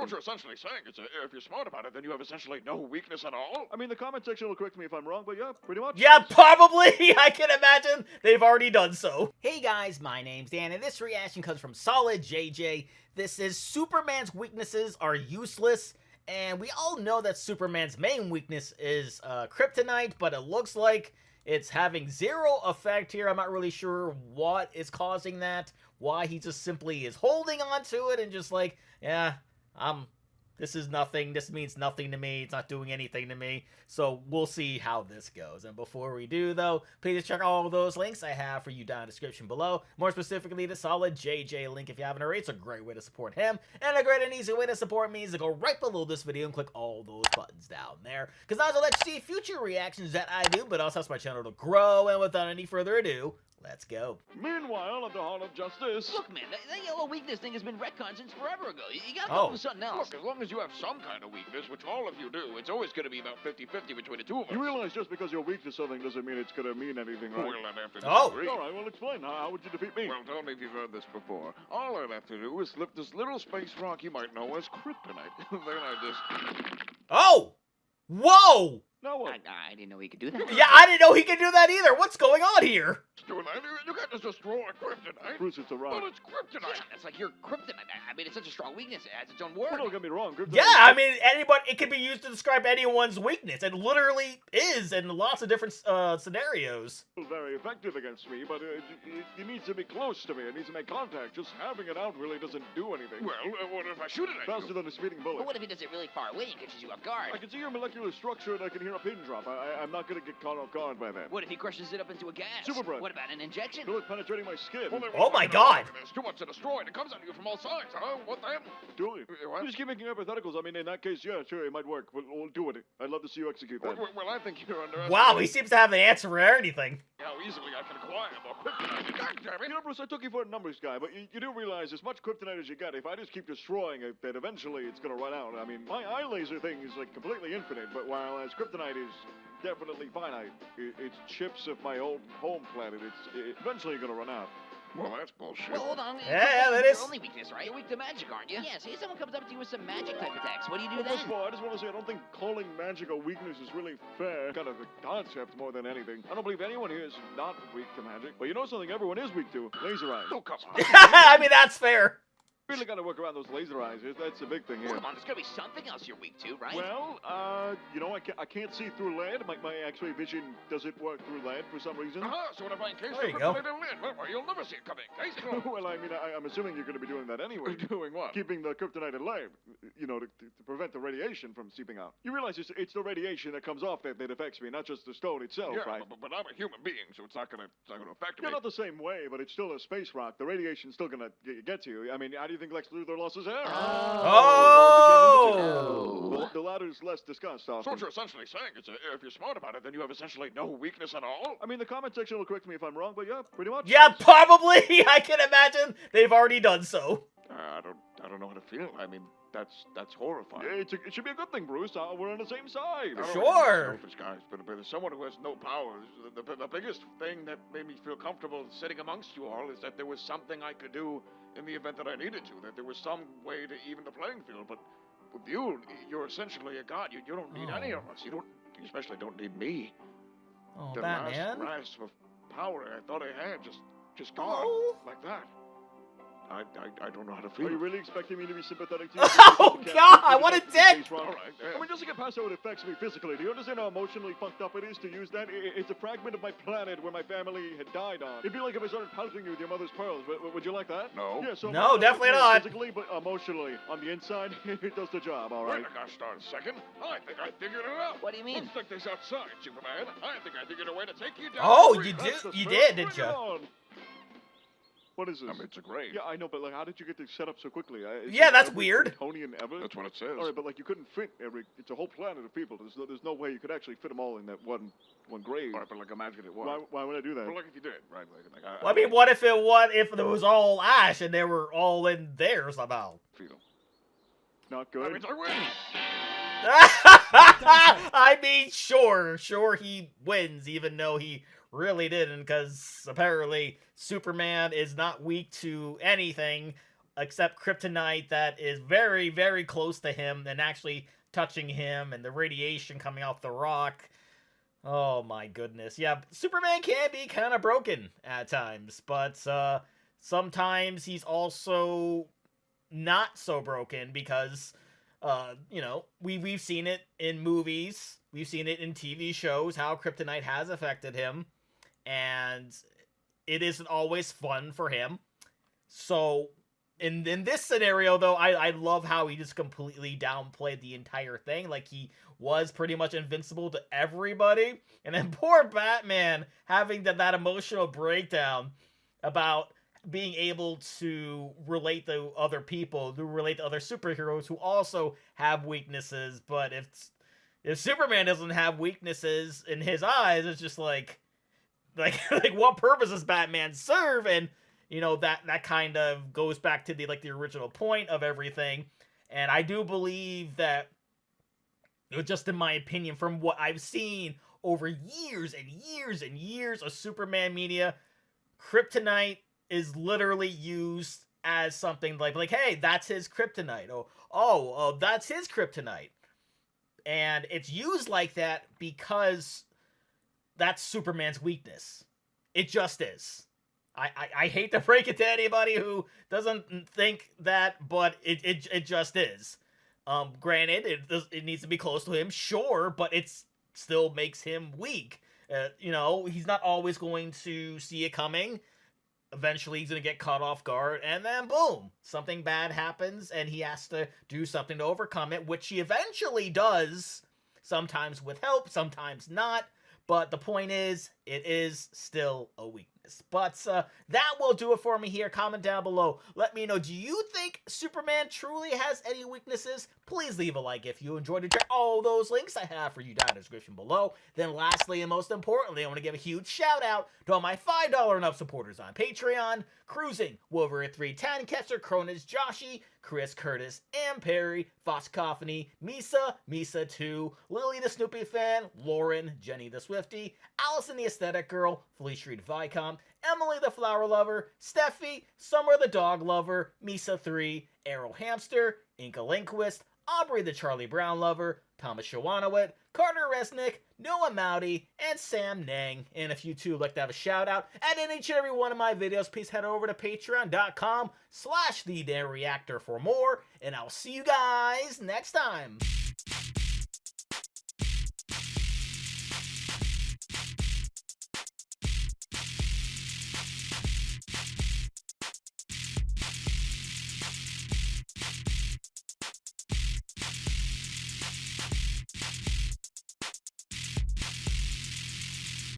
What you're essentially saying is if you're smart about it, then you have essentially no weakness at all? I mean, the comment section will correct me if I'm wrong, but yeah, pretty much. Yeah, probably. I can imagine they've already done so. Hey guys, my name's Dan, and this reaction comes from Solid JJ. This is Superman's weaknesses are useless, and we all know that Superman's main weakness is kryptonite, but it looks like it's having zero effect here. I'm not really sure what is causing that, why he just simply is holding on to it and just like, yeah, this is nothing. This means nothing to me. It's not doing anything to me. So we'll see how this goes. And before we do, though, please check all those links I have for you down in the description below. More specifically, the Solid JJ link if you haven't already. It's a great way to support him. And a great and easy way to support me is to go right below this video and click all those buttons down there. Because that'll let you see future reactions that I do, but also helps my channel to grow. And without any further ado, let's go. Meanwhile, at the Hall of Justice. Look, man, that yellow weakness thing has been retconned since forever ago. You gotta come up with something else. Look, as long as you have some kind of weakness, which all of you do, it's always going to be about 50-50 between the two of us. You realize just because you're weak to something doesn't mean it's going to mean anything, right? Well, I'd have to Oh. disagree. All right, well, explain. How would you defeat me? Well, tell me if you've heard this before. All I'd have to do is slip this little space rock you might know as kryptonite. Then I just... Oh! Whoa! Now what? I didn't know he could do that. Yeah, I didn't know he could do that either. What's going on here? You can't just destroy kryptonite. Bruce, it's a rock. Well, it's kryptonite. Yeah, that's like your kryptonite. I mean, it's such a strong weakness. It has its own word. Well, don't get me wrong. Kryptonite Yeah, I mean, it can be used to describe anyone's weakness. It literally is in lots of different scenarios. is very effective against me, but it needs to be close to me. It needs to make contact. Just having it out really doesn't do anything. Well, what if I shoot it at you? Faster than a speeding bullet. But what if he does it really far away and catches you off guard? I can see your molecular structure and I can hear a pin drop. I'm not going to get caught off guard by that. What if he crushes it up into a gas? Super breath. What about an injection? Feel it penetrating my skin. Well, then Oh my what's God. There's too much to destroy, and it comes at you from all sides, huh? What then? Do it. What? You just keep making hypotheticals. I mean, in that case, yeah, sure, it might work. We'll do it. I'd love to see you execute that. Well, I think you're underestimating Wow, he seems to have an answer for anything. how easily I can acquire more kryptonite. God damn it. You know, Bruce, I took you for a numbers guy, but you do realize as much kryptonite as you get, if I just keep destroying it, that eventually it's going to run out. I mean, my eye laser thing is like completely infinite, but while as kryptonite is definitely finite, it's chips of my old home planet. It's eventually going to run out. Well, that's bullshit. Well, hold on. Yeah, that Your is. only weakness, right? You're weak to magic, aren't you? Yeah, say someone comes up to you with some magic type attacks. What do you do Well, then? first of all, I just want to say I don't think calling magic a weakness is really fair. Kind of a concept more than anything. I don't believe anyone here is not weak to magic. But you know something everyone is weak to? Laser eyes. Oh, come on. I mean, that's fair. Really got to work around those laser eyes. That's the big thing Well, here. come on, there's gotta be something else you're weak to, right? Well, you know, I can't see through lead. My X-ray vision doesn't work through lead for some reason. So what if I encase There the you go. kryptonite in lead? Well, you'll never see it coming. Case closed. Well, I mean, I'm assuming you're going to be doing that anyway. Doing what? Keeping the kryptonite in lead, you know, to prevent the radiation from seeping out. You realize it's the radiation that comes off that affects me, not just the stone itself, Yeah, right? but I'm a human being, so it's not gonna affect me. Yeah, not the same way, but it's still a space rock. The radiation's still gonna get to you. I mean, how do you think Lex Luthor lost his hair? Oh! Well, the latter's less discussed So often. what you're essentially saying is if you're smart about it, then you have essentially no weakness at all? I mean, the comment section will correct me if I'm wrong, but yeah, pretty much. Yeah, probably. I can imagine they've already done so. I don't know how to feel. I mean, that's horrifying. Yeah, it should be a good thing, Bruce. We're on the same side. I don't Sure. know selfish guys, but as someone who has no powers, the biggest thing that made me feel comfortable sitting amongst you all is that there was something I could do in the event that I needed to, that there was some way to even the playing field. But with you, you're essentially a god. You don't need any of us. You especially don't need me. Oh, The Batman. last rasp of power I thought I had just gone like that. I don't know how to feel. Are you really expecting me to be sympathetic to you? Oh, God, what a dick! All right. I mean, just to get past how it affects me physically, do you understand how emotionally fucked up it is to use that? It's a fragment of my planet where my family had died on. It'd be like if I started pelting you with your mother's pearls. Would you like that? No. Yeah, so No, definitely not. Physically, but emotionally. On the inside, it does the job, all right? Wait a gosh darn second. I think I figured it out. What do you mean? Let's take this outside, Superman. I think I figured a way to take you down. Oh, the you street. do? That's the You spirit. did, didn't Bring it you? on. What is this? I mean, it's a grave. Yeah, I know, but like, how did you get this set up so quickly? Is Yeah, it that's every weird. Kryptonian ever? That's what it says. All right, but like, you couldn't fit it's a whole planet of people. There's no way you could actually fit them all in that one grave. All right, but like, imagine it was. Why would I do that? Well, like if you did, right? Like, Well, I mean, what if it was all ash and they were all in there somehow? Feel. Not I good. mean, I win. I mean, sure he wins, even though he really didn't, because apparently Superman is not weak to anything, except kryptonite that is very, very close to him and actually touching him, and the radiation coming off the rock. Oh my goodness. Yeah, Superman can be kind of broken at times, but sometimes he's also not so broken because, you know, we've seen it in movies, we've seen it in TV shows, how kryptonite has affected him, and it isn't always fun for him. So, in this scenario, though, I love how he just completely downplayed the entire thing. Like, he was pretty much invincible to everybody. And then poor Batman having that emotional breakdown about being able to relate to other people, to relate to other superheroes who also have weaknesses. But if Superman doesn't have weaknesses in his eyes, it's just like what purpose does Batman serve? And you know, that kind of goes back to the original point of everything. And I do believe that, just in my opinion, from what I've seen over years and years and years of Superman media, kryptonite is literally used as something like hey, that's his kryptonite. Oh, that's his kryptonite. And it's used like that because that's Superman's weakness. It just is. I hate to break it to anybody who doesn't think that, but it just is. Granted, it needs to be close to him, sure, but it still makes him weak. You know, he's not always going to see it coming. Eventually, he's going to get caught off guard, and then boom, something bad happens, and he has to do something to overcome it, which he eventually does, sometimes with help, sometimes not. But the point is, it is still a weakness. But that will do it for me here. Comment down below. Let me know, do you think Superman truly has any weaknesses? Please leave a like if you enjoyed it. Check all those links I have for you down in the description below. Then lastly, and most importantly, I want to give a huge shout out to all my $5 and up supporters on Patreon. Cruising, Wolverine 310, Ketzer, Cronus, Joshi, Chris, Curtis, and Perry, Foskophany, Misa 2, Lily the Snoopy fan, Lauren, Jenny the Swiftie, Allison the Aesthetic Girl, Fleet Street Vicom, Emily the Flower Lover, Steffi, Summer the Dog Lover, Misa 3, Arrow Hamster, Inca Linquist, Aubrey the Charlie Brown Lover, Thomas Shawanowit, Carter Resnick, Noah Mowdy, and Sam Nang. And if you too would like to have a shout out at each and every one of my videos, please head over to patreon.com/TheDamnReactor for more. And I'll see you guys next time.